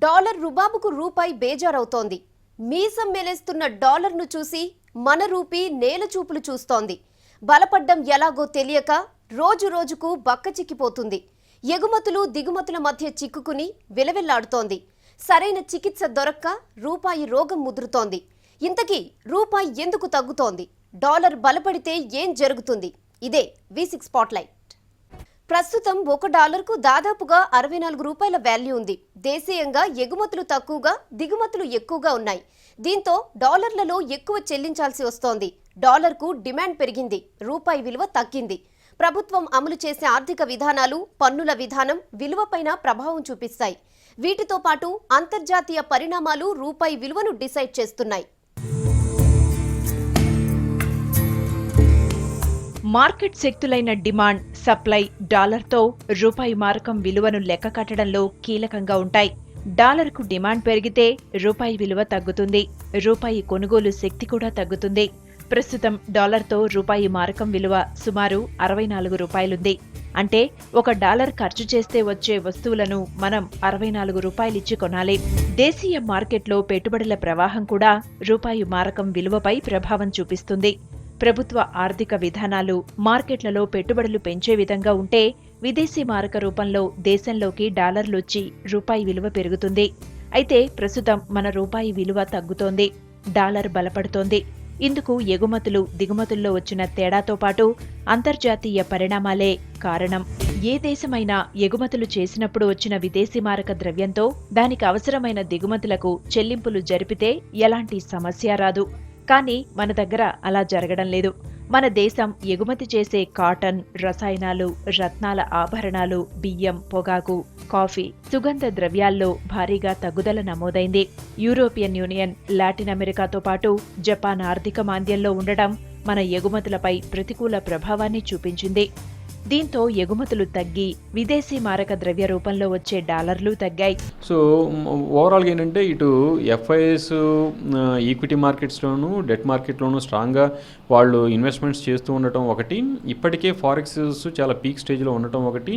Dollar రుబాబుకు రూపాయి బేజారవుతోంది. మీసం మెలేస్తున్న డాలర్ను చూసి మన రూపీ నేల చూపులు చూస్తోంది. బలపడ్డం ఎలాగో తెలియక రోజు రోజుకు బక్కచిక్కిపోతుంది. ఎగుమతులు దిగుమతుల మధ్య చిక్కుకుని విలవిల్లాడుతోంది. సరైన చికిత్స దొరక్క రూపాయి రోగం ముదురుతోంది. ఇంతకీ రూపాయి ఎందుకు తగ్గుతోంది? డాలర్ బలపడితే ఏం జరుగుతుంది? ఇదే V6 స్పాట్లైట్. ప్రస్తుతం $1కు దాదాపుగా 64 రూపాయల వాల్యూ ఉంది. దేశీయంగా ఎగుమతులు తక్కువగా, దిగుమతులు ఎక్కువగా ఉన్నాయి. దీంతో డాలర్లలో ఎక్కువ చెల్లించాల్సి వస్తోంది. డాలర్కు డిమాండ్ పెరిగింది, రూపాయి విలువ తగ్గింది. ప్రభుత్వం అమలు చేసే ఆర్థిక విధానాలు, పన్నుల విధానం విలువపైన ప్రభావం చూపిస్తాయి. వీటితో పాటు అంతర్జాతీయ పరిణామాలు రూపాయి విలువను డిసైడ్ చేస్తున్నాయి. మార్కెట్ శక్తులైన డిమాండ్, సప్లై, డాలర్తో రూపాయి మారకం విలువను లెక్క కట్టడంలో కీలకంగా ఉంటాయి. డాలర్కు డిమాండ్ పెరిగితే రూపాయి విలువ తగ్గుతుంది, రూపాయి కొనుగోలు శక్తి కూడా తగ్గుతుంది. ప్రస్తుతం డాలర్తో రూపాయి మారకం విలువ సుమారు 64 రూపాయలుంది. అంటే $1 ఖర్చు చేస్తే వచ్చే వస్తువులను మనం 64 రూపాయలిచ్చి కొనాలి. దేశీయ మార్కెట్లో పెట్టుబడుల ప్రవాహం కూడా రూపాయి మారకం విలువపై ప్రభావం చూపిస్తుంది. ప్రభుత్వ ఆర్థిక విధానాలు మార్కెట్లలో పెట్టుబడులు పెంచే విధంగా ఉంటే విదేశీ మారక రూపంలో దేశంలోకి డాలర్లొచ్చి రూపాయి విలువ పెరుగుతుంది. అయితే ప్రస్తుతం మన రూపాయి విలువ తగ్గుతోంది, డాలర్ బలపడుతోంది. ఇందుకు ఎగుమతులు దిగుమతుల్లో వచ్చిన తేడాతో పాటు అంతర్జాతీయ పరిణామాలే కారణం. ఏ దేశమైనా ఎగుమతులు చేసినప్పుడు వచ్చిన విదేశీ మారక ద్రవ్యంతో దానికి అవసరమైన దిగుమతులకు చెల్లింపులు జరిపితే ఎలాంటి సమస్య రాదు. కానీ మన దగ్గర అలా జరగడం లేదు. మన దేశం ఎగుమతి చేసే కాటన్, రసాయనాలు, రత్నాల ఆభరణాలు, బియ్యం, పొగాకు, కాఫీ, సుగంధ ద్రవ్యాల్లో భారీగా తగ్గుదల నమోదైంది. యూరోపియన్ యూనియన్, లాటిన్ అమెరికాతో పాటు జపాన్ ఆర్థిక మాంద్యంలో ఉండడం మన ఎగుమతులపై ప్రతికూల ప్రభావాన్ని చూపించింది. దీంతో ఎగుమతులు తగ్గి విదేశీ మారక ద్రవ్య రూపంలో వచ్చే డాలర్లు తగ్గాయి. సో ఓవరాల్గా ఏంటంటే ఇటు ఎఫ్ఐఎస్ ఈక్విటీ మార్కెట్స్లోను డెట్ మార్కెట్లోనూ స్ట్రాంగ్గా వాళ్ళు ఇన్వెస్ట్మెంట్స్ చేస్తూ ఉండటం ఒకటి, ఇప్పటికే ఫారెక్సెస్ చాలా పీక్ స్టేజ్లో ఉండటం ఒకటి,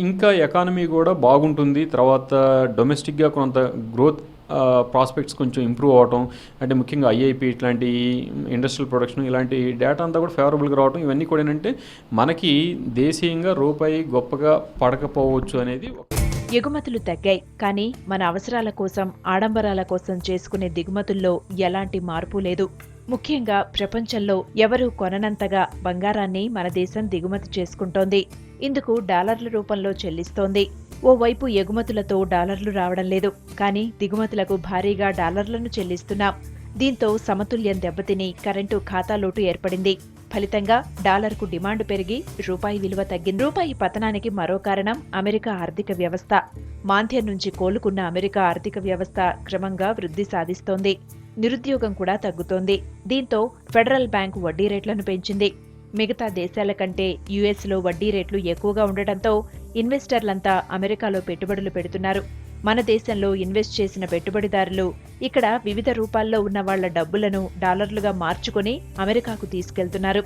ఇంకా ఎకానమీ కూడా బాగుంటుంది. తర్వాత డొమెస్టిక్గా కొంత గ్రోత్ ప్రాస్పెక్ట్స్ కొంచెం ఇంప్రూవ్ అవటం, అంటే ముఖ్యంగా ఐఐపి ఇట్లాంటి ఇండస్ట్రియల్ ప్రొడక్షన్ ఇలాంటి డేటా అంతా కూడా ఫేవరబుల్గా రావడం, ఇవన్నీ కూడా ఏంటంటే మనకి దేశీయంగా రూపాయి గొప్పగా పడకపోవచ్చు అనేది. ఎగుమతులు తగ్గాయి, కానీ మన అవసరాల కోసం, ఆడంబరాల కోసం చేసుకునే దిగుమతుల్లో ఎలాంటి మార్పు లేదు. ముఖ్యంగా ప్రపంచంలో ఎవరూ కొననంతగా బంగారాన్ని మన దేశం దిగుమతి చేసుకుంటోంది. ఇందుకు డాలర్ల రూపంలో చెల్లిస్తోంది. ఓవైపు ఎగుమతులతో డాలర్లు రావడం లేదు, కానీ దిగుమతులకు భారీగా డాలర్లను చెల్లిస్తున్నాం. దీంతో సమతుల్యం దెబ్బతిని కరెంటు ఖాతాలోటు ఏర్పడింది. ఫలితంగా డాలర్కు డిమాండ్ పెరిగి రూపాయి విలువ తగ్గింది. రూపాయి పతనానికి మరో కారణం అమెరికా ఆర్థిక వ్యవస్థ. మాంద్యం నుంచి కోలుకున్న అమెరికా ఆర్థిక వ్యవస్థ క్రమంగా వృద్ధి సాధిస్తోంది. నిరుద్యోగం కూడా తగ్గుతోంది. దీంతో ఫెడరల్ బ్యాంకు వడ్డీ రేట్లను పెంచింది. మిగతా దేశాల కంటే యుఎస్లో వడ్డీ రేట్లు ఎక్కువగా ఉండటంతో ఇన్వెస్టర్లంతా అమెరికాలో పెట్టుబడులు పెడుతున్నారు. మన దేశంలో ఇన్వెస్ట్ చేసిన పెట్టుబడిదారులు ఇక్కడ వివిధ రూపాల్లో ఉన్న వాళ్ల డబ్బులను డాలర్లుగా మార్చుకుని అమెరికాకు తీసుకెళ్తున్నారు.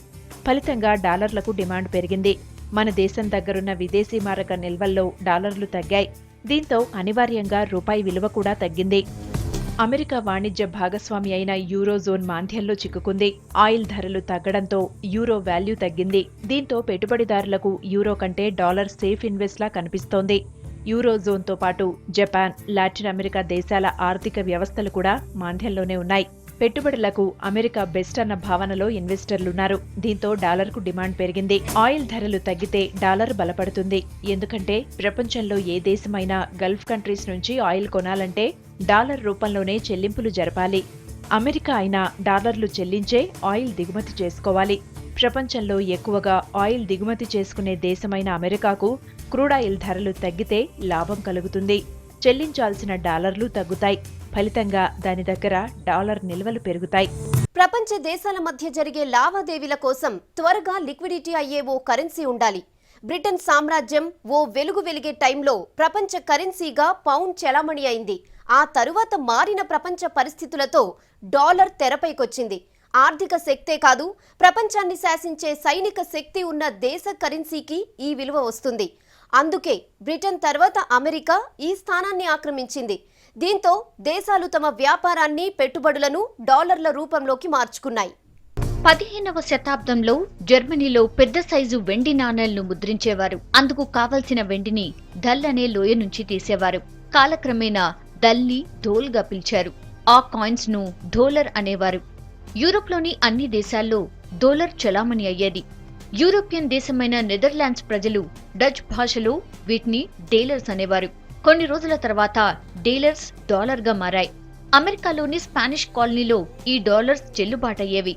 ఫలితంగా డాలర్లకు డిమాండ్ పెరిగింది. మన దేశం దగ్గరున్న విదేశీ మారక నిల్వల్లో డాలర్లు తగ్గాయి. దీంతో అనివార్యంగా రూపాయి విలువ కూడా తగ్గింది. అమెరికా వాణిజ్య భాగస్వామి అయిన యూరోజోన్ మాంద్యంలో చిక్కుకుంది. ఆయిల్ ధరలు తగ్గడంతో యూరో వాల్యూ తగ్గింది. దీంతో పెట్టుబడిదారులకు యూరో కంటే డాలర్ సేఫ్ ఇన్వెస్ట్ లా కనిపిస్తోంది. యూరోజోన్తో పాటు జపాన్, లాటిన్ అమెరికా దేశాల ఆర్థిక వ్యవస్థలు కూడా మాంద్యంలోనే ఉన్నాయి. పెట్టుబడులకు అమెరికా బెస్ట్ అన్న భావనలో ఇన్వెస్టర్లున్నారు. దీంతో డాలర్కు డిమాండ్ పెరిగింది. ఆయిల్ ధరలు తగ్గితే డాలర్ బలపడుతుంది. ఎందుకంటే ప్రపంచంలో ఏ దేశమైనా గల్ఫ్ కంట్రీస్ నుంచి ఆయిల్ కొనాలంటే డాలర్ రూపంలోనే చెల్లింపులు జరపాలి. అమెరికా అయినా డాలర్లు చెల్లించే ఆయిల్ దిగుమతి చేసుకోవాలి. ప్రపంచంలో ఎక్కువగా ఆయిల్ దిగుమతి చేసుకునే దేశమైన అమెరికాకు క్రూడాయిల్ ధరలు తగ్గితే లాభం కలుగుతుంది. చెల్లించాల్సిన డాలర్లు తగ్గుతాయి. ఫలితంగా దాని దగ్గర డాలర్ నిల్వలు పెరుగుతాయి. ప్రపంచ దేశాల మధ్య జరిగే లావాదేవీల కోసం త్వరగా లిక్విడిటీ అయ్యే ఓ కరెన్సీ ఉండాలి. బ్రిటన్ సామ్రాజ్యం ఓ వెలుగు వెలిగే టైంలో ప్రపంచ కరెన్సీగా పౌండ్ చెలామణి అయింది. ఆ తరువాత మారిన ప్రపంచ పరిస్థితులతో డాలర్ తెరపైకొచ్చింది. ఆర్థిక శక్తే కాదు, ప్రపంచాన్ని శాసించే సైనిక శక్తి ఉన్న దేశ కరెన్సీకి ఈ విలువ వస్తుంది. అందుకే బ్రిటన్ తర్వాత అమెరికా ఈ స్థానాన్ని ఆక్రమించింది. దీంతో దేశాలు తమ వ్యాపారాన్ని, పెట్టుబడులను డాలర్ల రూపంలోకి మార్చుకున్నాయి. 15వ శతాబ్దంలో జర్మనీలో పెద్ద సైజు వెండి నాణేలను ముద్రించేవారు. అందుకు కావలసిన వెండిని దల్ అనే లోయ నుంచి తీసేవారు. కాలక్రమేణా దల్ని ధోల్గా పిలిచారు. ఆ కాయిన్స్ ను డాలర్ అనేవారు. యూరోప్లోని అన్ని దేశాల్లో డాలర్ చలామణి అయ్యేది. యూరోపియన్ దేశమైన నెదర్లాండ్స్ ప్రజలు డచ్ భాషలో వీటిని డేలర్స్ అనేవారు. కొన్ని రోజుల తర్వాత డేలర్స్ డాలర్గా మారాయి. అమెరికాలోని స్పానిష్ కాలనీలో ఈ డాలర్స్ చెల్లుబాటయ్యేవి.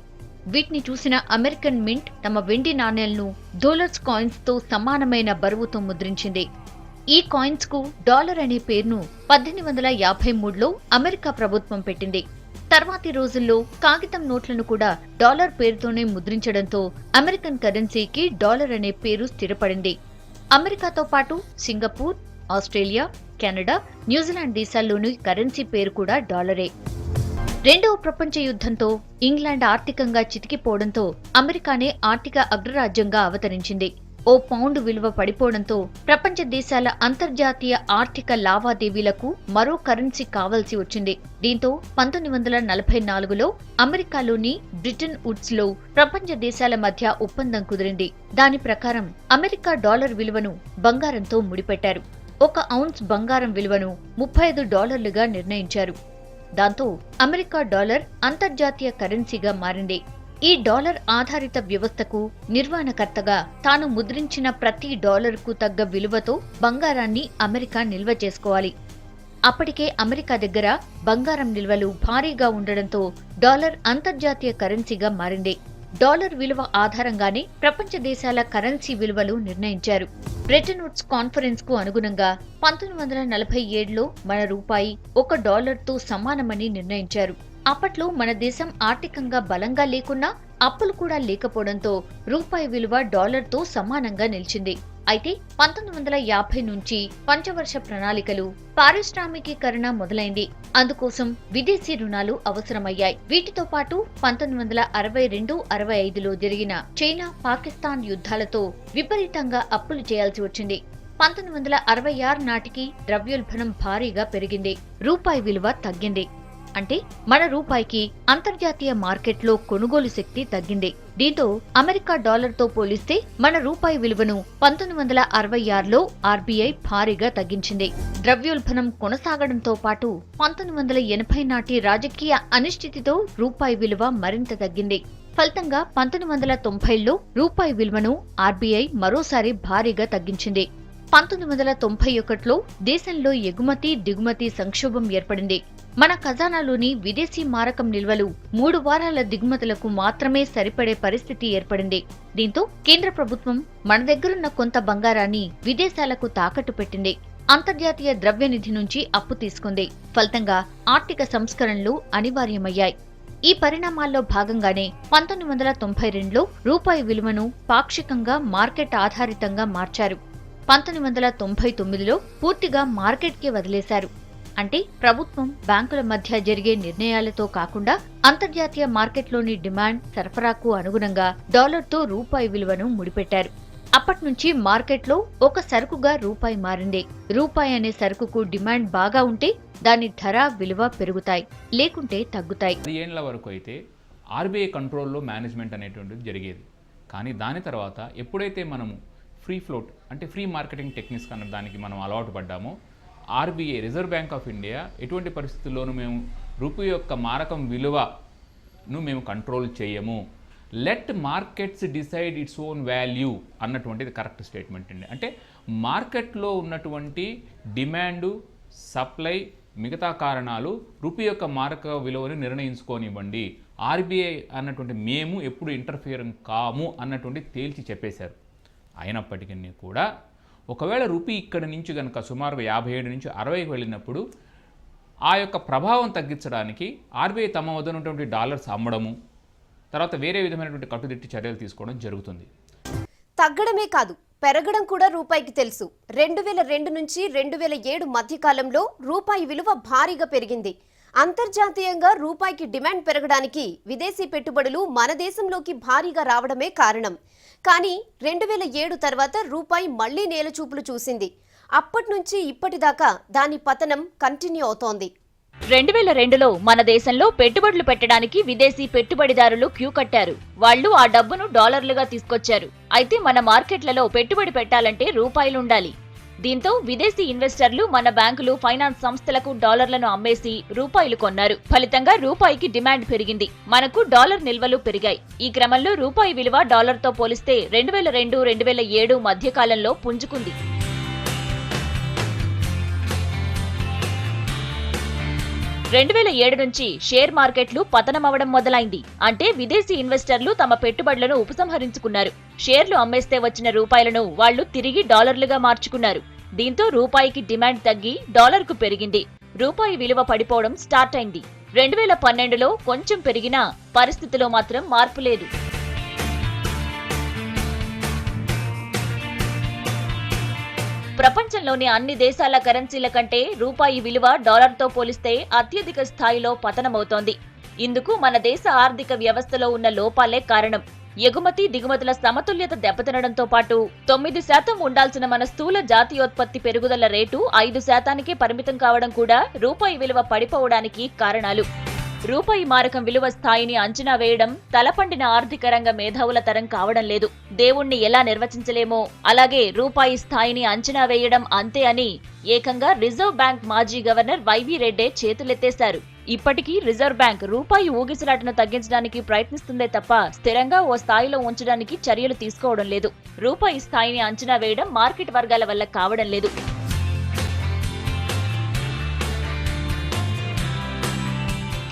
వీటిని చూసిన అమెరికన్ మింట్ తమ వెండి నాణేలను డాలర్స్ కాయిన్స్ తో సమానమైన బరువుతో ముద్రించింది. ఈ కాయిన్స్ కు డాలర్ అనే పేరును 1853లో అమెరికా ప్రభుత్వం పెట్టింది. తర్వాతి రోజుల్లో కాగితం నోట్లను కూడా డాలర్ పేరుతోనే ముద్రించడంతో అమెరికన్ కరెన్సీకి డాలర్ అనే పేరు స్థిరపడింది. అమెరికాతో పాటు సింగపూర్, ఆస్ట్రేలియా, కెనడా, న్యూజిలాండ్ దేశాల్లోని కరెన్సీ పేరు కూడా డాలరే. రెండవ ప్రపంచ యుద్ధంతో ఇంగ్లాండ్ ఆర్థికంగా చితికిపోవడంతో అమెరికానే ఆర్థిక అగ్రరాజ్యంగా అవతరించింది. ఓ పౌండ్ విలువ పడిపోవడంతో ప్రపంచ దేశాల అంతర్జాతీయ ఆర్థిక లావాదేవీలకు మరో కరెన్సీ కావాల్సి వచ్చింది. దీంతో 1944లో అమెరికాలోని బ్రిటన్ వుడ్స్ లో ప్రపంచ దేశాల మధ్య ఒప్పందం కుదిరింది. దాని ప్రకారం అమెరికా డాలర్ విలువను బంగారంతో ముడిపెట్టారు. 1 ఔన్స్ బంగారం విలువను $35గా నిర్ణయించారు. దాంతో అమెరికా డాలర్ అంతర్జాతీయ కరెన్సీగా మారింది. ఈ డాలర్ ఆధారిత వ్యవస్థకు నిర్వహణకర్తగా తాను ముద్రించిన ప్రతి డాలర్కు తగ్గ విలువతో బంగారాన్ని అమెరికా నిల్వ చేసుకోవాలి. అప్పటికే అమెరికా దగ్గర బంగారం నిల్వలు భారీగా ఉండడంతో డాలర్ అంతర్జాతీయ కరెన్సీగా మారింది. డాలర్ విలువ ఆధారంగానే ప్రపంచ దేశాల కరెన్సీ విలువలు నిర్ణయించారు. బ్రెటన్ వుడ్స్ కాన్ఫరెన్స్ కు అనుగుణంగా 1947లో మన రూపాయి $1తో సమానమని నిర్ణయించారు. అప్పట్లో మన దేశం ఆర్థికంగా బలంగా లేకున్నా అప్పులు కూడా లేకపోవడంతో రూపాయి విలువ డాలర్తో సమానంగా నిలిచింది. అయితే 1950 నుంచి పంచవర్ష ప్రణాళికలు, పారిశ్రామికీకరణ మొదలైంది. అందుకోసం విదేశీ రుణాలు అవసరమయ్యాయి. వీటితో పాటు 1962-65లో జరిగిన చైనా, పాకిస్తాన్ యుద్ధాలతో విపరీతంగా అప్పులు చేయాల్సి వచ్చింది. 1966 నాటికి ద్రవ్యోల్బణం భారీగా పెరిగింది. రూపాయి విలువ తగ్గింది. అంటే మన రూపాయికి అంతర్జాతీయ మార్కెట్లో కొనుగోలు శక్తి తగ్గింది. దీంతో అమెరికా డాలర్తో పోలిస్తే మన రూపాయి విలువను 1966లో ఆర్బీఐ భారీగా తగ్గించింది. ద్రవ్యోల్బణం కొనసాగడంతో పాటు 1980 నాటి రాజకీయ అనిశ్చితితో రూపాయి విలువ మరింత తగ్గింది. ఫలితంగా 1990లో రూపాయి విలువను ఆర్బీఐ మరోసారి భారీగా తగ్గించింది. 1991లో దేశంలో ఎగుమతి, దిగుమతి సంక్షోభం ఏర్పడింది. మన ఖజానాలోని విదేశీ మారకం నిల్వలు 3 వారాల దిగుమతులకు మాత్రమే సరిపడే పరిస్థితి ఏర్పడింది. దీంతో కేంద్ర ప్రభుత్వం మన దగ్గరున్న కొంత బంగారాన్ని విదేశాలకు తాకట్టు పెట్టింది. అంతర్జాతీయ ద్రవ్యనిధి నుంచి అప్పు తీసుకుంది. ఫలితంగా ఆర్థిక సంస్కరణలు అనివార్యమయ్యాయి. ఈ పరిణామాల్లో భాగంగానే 1992లో రూపాయి విలువను పాక్షికంగా మార్కెట్ ఆధారితంగా మార్చారు. 1999లో పూర్తిగా మార్కెట్కే వదిలేశారు. అంటే ప్రభుత్వం, బ్యాంకుల మధ్య జరిగే నిర్ణయాలతో కాకుండా అంతర్జాతీయ మార్కెట్లోని డిమాండ్, సరఫరాకు అనుగుణంగా డాలర్తో రూపాయి విలువను ముడిపెట్టారు. అప్పట్నుంచి మార్కెట్లో ఒక సరుకుగా రూపాయి మారింది. రూపాయి అనే సరుకుకు డిమాండ్ బాగా ఉంటే దాని ధర, విలువ పెరుగుతాయి, లేకుంటే తగ్గుతాయి. 10 ఏళ్ల వరకు అయితే ఆర్బీఐ కంట్రోల్లో మేనేజ్మెంట్ అనేటువంటిది జరిగేది. కానీ దాని తర్వాత ఎప్పుడైతే మనము ఫ్రీ ఫ్లోట్ అంటే ఫ్రీ మార్కెటింగ్ టెక్నిక్స్ అన్న దానికి మనం అలవాటు పడ్డామో, RBI, reserve bank of India ఎటువంటి పరిస్థితుల్లోనూ మేము రూపాయి యొక్క మారకం విలువను మేము కంట్రోల్ చేయము, let markets decide its own value అన్నటువంటిది కరెక్ట్ స్టేట్మెంట్ అండి. అంటే మార్కెట్లో ఉన్నటువంటి డిమాండు, సప్లై, మిగతా కారణాలు రూపాయి యొక్క మారక విలువని నిర్ణయించుకోనివ్వండి. ఆర్బీఐ అన్నటువంటి మేము ఎప్పుడు ఇంటర్ఫియర్ కాము అన్నటువంటి తేల్చి చెప్పేశారు. అయినప్పటికీ కూడా ఒకవేళ రూపాయి ఇక్కడి నుంచి కనుక సుమారుగా 57 నుంచి 60కి వెళ్ళినప్పుడు ఆ యొక్క ప్రభావం తగ్గించడానికి ఆర్బీఐ తమ వద్ద ఉన్నటువంటి డాలర్స్ అమ్మడము, తర్వాత వేరే విధమైనటువంటి కట్టుదిట్టి చర్యలు తీసుకోవడం జరుగుతుంది. తగ్గడమే కాదు, పెరగడం కూడా రూపాయికి తెలుసు. 2002 నుంచి 2007 మధ్యకాలంలో రూపాయి విలువ భారీగా పెరిగింది. అంతర్జాతీయంగా రూపాయికి డిమాండ్ పెరగడానికి విదేశీ పెట్టుబడులు మన దేశంలోకి భారీగా రావడమే కారణం. కానీ 2007 తర్వాత రూపాయి మళ్లీ నేలచూపులు చూసింది. అప్పటి నుంచి ఇప్పటిదాకా దాని పతనం కంటిన్యూ అవుతోంది. 2002లో మన దేశంలో పెట్టుబడులు పెట్టడానికి విదేశీ పెట్టుబడిదారులు క్యూ కట్టారు. వాళ్లు ఆ డబ్బును డాలర్లుగా తీసుకొచ్చారు. అయితే మన మార్కెట్లలో పెట్టుబడి పెట్టాలంటే రూపాయలుండాలి. దీంతో విదేశీ ఇన్వెస్టర్లు మన బ్యాంకులు, ఫైనాన్స్ సంస్థలకు డాలర్లను అమ్మేసి రూపాయలు కొన్నారు. ఫలితంగా రూపాయికి డిమాండ్ పెరిగింది. మనకు డాలర్ నిల్వలు పెరిగాయి. ఈ క్రమంలో రూపాయి విలువ డాలర్తో పోలిస్తే 2002-2007 మధ్యకాలంలో పుంజుకుంది. 2007 నుంచి షేర్ మార్కెట్లు పతనమవడం మొదలైంది. అంటే విదేశీ ఇన్వెస్టర్లు తమ పెట్టుబడులను ఉపసంహరించుకున్నారు. షేర్లు అమ్మేస్తే వచ్చిన రూపాయలను వాళ్లు తిరిగి డాలర్లుగా మార్చుకున్నారు. దీంతో రూపాయికి డిమాండ్ తగ్గి డాలర్కు పెరిగింది. రూపాయి విలువ పడిపోవడం స్టార్ట్ అయింది. 2012లో కొంచెం పెరిగినా పరిస్థితిలో మాత్రం మార్పు లేదు. ప్రపంచంలోని అన్ని దేశాల కరెన్సీల కంటే రూపాయి విలువ డాలర్తో పోలిస్తే అత్యధిక స్థాయిలో పతనమవుతోంది. ఇందుకు మన దేశ ఆర్థిక వ్యవస్థలో ఉన్న లోపాలే కారణం. ఎగుమతి దిగుమతుల సమతుల్యత దెబ్బతినడంతో పాటు 9% ఉండాల్సిన మన స్థూల జాతీయోత్పత్తి పెరుగుదల రేటు 5%కే పరిమితం కావడం కూడా రూపాయి విలువ పడిపోవడానికి కారణాలు. రూపాయి మారకం విలువ స్థాయిని అంచనా వేయడం తలపండిన ఆర్థిక రంగ మేధావుల తరం కావడం లేదు. దేవుణ్ణి ఎలా నిర్వచించలేమో అలాగే రూపాయి స్థాయిని అంచనా వేయడం అంతే అని ఏకంగా రిజర్వ్ బ్యాంక్ మాజీ గవర్నర్ వైవి రెడ్డే చేతులెత్తేశారు. ఇప్పటికీ రిజర్వ్ బ్యాంక్ రూపాయి ఊగిసలాటను తగ్గించడానికి ప్రయత్నిస్తుందే తప్ప స్థిరంగా ఓ స్థాయిలో ఉంచడానికి చర్యలు తీసుకోవడం లేదు. రూపాయి స్థాయిని అంచనా వేయడం మార్కెట్ వర్గాల వల్ల కావడం లేదు.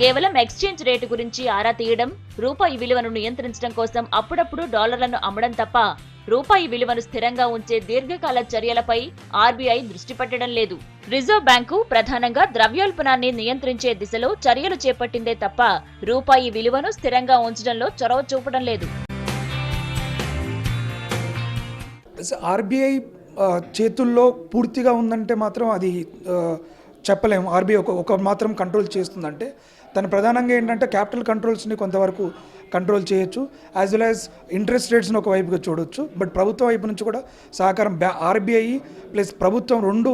కేవలం ఎక్స్చేంజ్ రేటు గురించి ఆరా తీయడం, రూపాయి విలువను నియంత్రించడం కోసం అప్పుడప్పుడు డాలర్లను అమ్మడం తప్ప రూపాయి విలువను స్థిరంగా ఉంచే దీర్ఘకాల చర్యలపై ఆర్బీఐ దృష్టి పెట్టడం లేదు. రిజర్వ్ బ్యాంకు ప్రధానంగా ద్రవ్యోల్బణాన్ని నియంత్రించే దిశలో చర్యలు చేపట్టిందే తప్ప రూపాయి విలువను స్థిరంగా ఉంచడంలో చొరవ చూపడం లేదు. ఆర్బీఐ చేతుల్లో పూర్తిగా ఉందంటే మాత్రం అది చెప్పలేము. ఆర్బీఐ ఒక మాత్రం కంట్రోల్ చేస్తుందంటే తను ప్రధానంగా ఏంటంటే క్యాపిటల్ కంట్రోల్స్ని కొంతవరకు కంట్రోల్ చేయొచ్చు, యాజ్ వెల్ యాజ్ ఇంట్రెస్ట్ రేట్స్ని ఒకవైపుగా చూడొచ్చు. బట్ ప్రభుత్వం వైపు నుంచి కూడా సహకారం ఆర్బీఐ ప్లస్ ప్రభుత్వం రెండు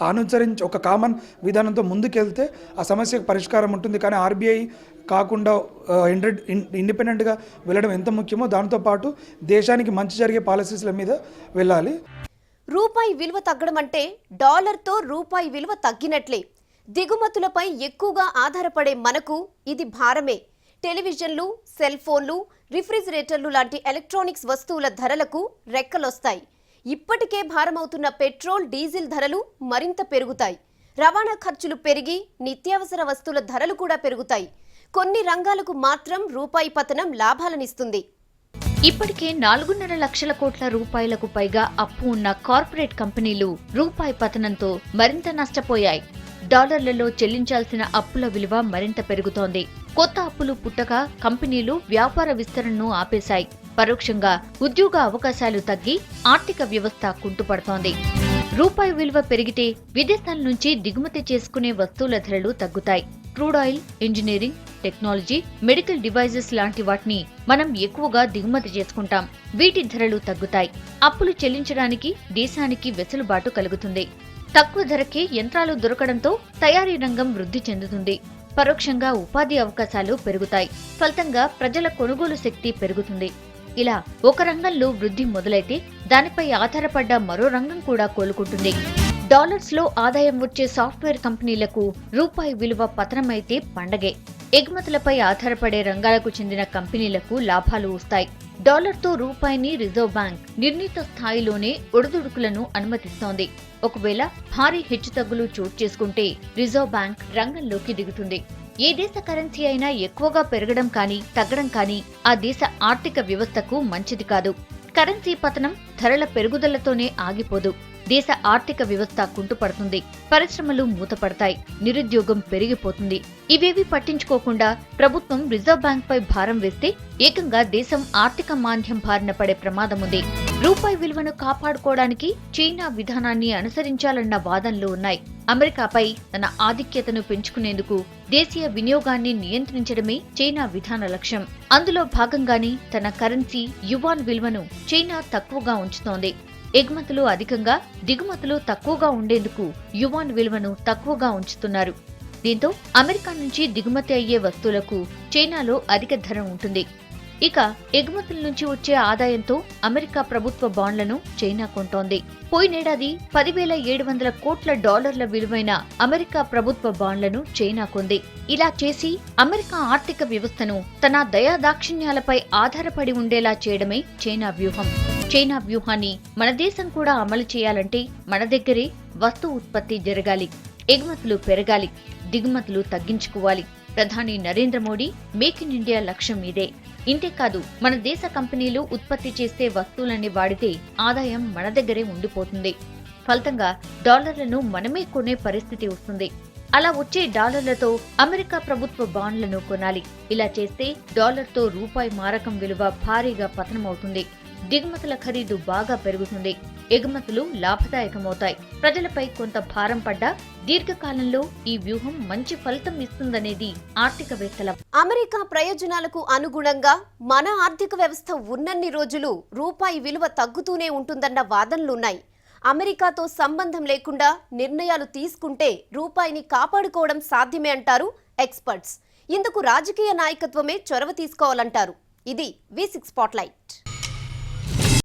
అనుసరించి ఒక కామన్ విధానంతో ముందుకెళ్తే ఆ సమస్యకు పరిష్కారం ఉంటుంది. కానీ ఆర్బీఐ కాకుండా ఇండిపెండెంట్గా వెళ్ళడం ఎంత ముఖ్యమో దాంతోపాటు దేశానికి మంచి జరిగే పాలసీస్ల మీద వెళ్ళాలి. రూపాయి విలువ తగ్గడం అంటే డాలర్తో రూపాయి విలువ తగ్గినట్లే. దిగుమతులపై ఎక్కువగా ఆధారపడే మనకు ఇది భారమే. టెలివిజన్లు, సెల్ ఫోన్లు, రిఫ్రిజిరేటర్లు లాంటి ఎలక్ట్రానిక్స్ వస్తువుల ధరలకు రెక్కలొస్తాయి. ఇప్పటికే భారమవుతున్న పెట్రోల్, డీజిల్ ధరలు మరింత పెరుగుతాయి. రవాణా ఖర్చులు పెరిగి నిత్యావసర వస్తువుల ధరలు కూడా పెరుగుతాయి. కొన్ని రంగాలకు మాత్రం రూపాయి పతనం లాభాలనిస్తుంది. ఇప్పటికే 4.5 లక్షల కోట్ల రూపాయలకు పైగా అప్పు ఉన్న కార్పొరేట్ కంపెనీలు రూపాయి పతనంతో మరింత నష్టపోయాయి. డాలర్లలో చెల్లించాల్సిన అప్పుల విలువ మరింత పెరుగుతోంది. కొత్త అప్పులు పుట్టక కంపెనీలు వ్యాపార విస్తరణను ఆపేశాయి. పరోక్షంగా ఉద్యోగ అవకాశాలు తగ్గి ఆర్థిక వ్యవస్థ కుంటుపడుతోంది. రూపాయి విలువ పెరిగితే విదేశాల నుంచి దిగుమతి చేసుకునే వస్తువుల ధరలు తగ్గుతాయి. Crude oil, engineering, technology, medical devices లాంటి వాటిని మనం ఎక్కువగా దిగుమతి చేసుకుంటాం. వీటి ధరలు తగ్గుతాయి. అప్పులు చెల్లించడానికి దేశానికి వెసులుబాటు కలుగుతుంది. తక్కువ ధరకే యంత్రాలు దొరకడంతో తయారీ రంగం వృద్ధి చెందుతుంది. పరోక్షంగా ఉపాధి అవకాశాలు పెరుగుతాయి. ఫలితంగా ప్రజల కొనుగోలు శక్తి పెరుగుతుంది. ఇలా ఒక రంగంలో వృద్ధి మొదలైతే దానిపై ఆధారపడ్డ మరో రంగం కూడా కోలుకుంటుంది. డాలర్స్ లో ఆదాయం వచ్చే సాఫ్ట్వేర్ కంపెనీలకు రూపాయి విలువ పతనమైతే పండగే. ఎగుమతులపై ఆధారపడే రంగాలకు చెందిన కంపెనీలకు లాభాలు వస్తాయి. డాలర్తో రూపాయిని రిజర్వ్ బ్యాంక్ నిర్ణీత స్థాయిలోనే ఒడిదుడుకులను అనుమతిస్తోంది. ఒకవేళ భారీ హెచ్చుతగ్గులు చోటు చేసుకుంటే రిజర్వ్ బ్యాంక్ రంగంలోకి దిగుతుంది. ఏ దేశ కరెన్సీ అయినా ఎక్కువగా పెరగడం కానీ తగ్గడం కానీ ఆ దేశ ఆర్థిక వ్యవస్థకు మంచిది కాదు. కరెన్సీ పతనం ధరల పెరుగుదలతోనే ఆగిపోదు. దేశ ఆర్థిక వ్యవస్థ కుంటుపడుతుంది. పరిశ్రమలు మూతపడతాయి. నిరుద్యోగం పెరిగిపోతుంది. ఇవేవి పట్టించుకోకుండా ప్రభుత్వం రిజర్వ్ బ్యాంక్ పై భారం వేస్తే ఏకంగా దేశం ఆర్థిక మాంద్యం బారిన పడే ప్రమాదముంది. రూపాయి విలువను కాపాడుకోవడానికి చైనా విధానాన్ని అనుసరించాలన్న వాదనలు ఉన్నాయి. అమెరికాపై తన ఆధిక్యతను పెంచుకునేందుకు దేశీయ వినియోగాన్ని నియంత్రించడమే చైనా విధాన లక్ష్యం. అందులో భాగంగానే తన కరెన్సీ యువాన్ విలువను చైనా తక్కువగా ఉంచుతోంది. ఎగుమతులు అధికంగా, దిగుమతులు తక్కువగా ఉండేందుకు యువాన్ విలువను తక్కువగా ఉంచుతున్నారు. దీంతో అమెరికా నుంచి దిగుమతి అయ్యే వస్తువులకు చైనాలో అధిక ధర ఉంటుంది. ఇక ఎగుమతుల నుంచి వచ్చే ఆదాయంతో అమెరికా ప్రభుత్వ బాండ్లను చైనా కొంటోంది. పోయినేడాది 10,700 కోట్ల డాలర్ల విలువైన అమెరికా ప్రభుత్వ బాండ్లను చైనా కొంది. ఇలా చేసి అమెరికా ఆర్థిక వ్యవస్థను తన దయాదాక్షిణ్యాలపై ఆధారపడి ఉండేలా చేయడమే చైనా వ్యూహం. చైనా వ్యూహాన్ని మన దేశం కూడా అమలు చేయాలంటే మన దగ్గరే వస్తు ఉత్పత్తి జరగాలి, ఎగుమతులు పెరగాలి, దిగుమతులు తగ్గించుకోవాలి. ప్రధాని Narendra Modi make in India లక్ష్యం ఇదే. ఇంతేకాదు, మన దేశ కంపెనీలు ఉత్పత్తి చేసే వస్తువులన్నీ వాడితే ఆదాయం మన దగ్గరే ఉండిపోతుంది. ఫలితంగా డాలర్లను మనమే కొనే పరిస్థితి వస్తుంది. అలా వచ్చే డాలర్లతో అమెరికా ప్రభుత్వ బాండ్లను కొనాలి. ఇలా చేస్తే డాలర్తో రూపాయి మారకం విలువ భారీగా పతనమవుతుంది. దిగుమతుల ఖరీదు బాగా పెరుగుతుంది. ఎగుమతులు లాభదాయకమవుతాయి. ప్రజలపై కొంత భారం పడ్డా దీర్ఘకాలంలో ఈ వ్యూహం మంచి ఫలితం ఇస్తుందనేది ఆర్థికవేత్తల. అమెరికా ప్రయోజనాలకు అనుగుణంగా మన ఆర్థిక వ్యవస్థ ఉన్నన్ని రోజులు రూపాయి విలువ తగ్గుతూనే ఉంటుందన్న వాదనలున్నాయి. అమెరికాతో సంబంధం లేకుండా నిర్ణయాలు తీసుకుంటే రూపాయిని కాపాడుకోవడం సాధ్యమే అంటారు ఎక్స్పర్ట్స్. ఇందుకు రాజకీయ నాయకత్వమే చొరవ తీసుకోవాలంటారు. ఇది V6 స్పాట్లైట్.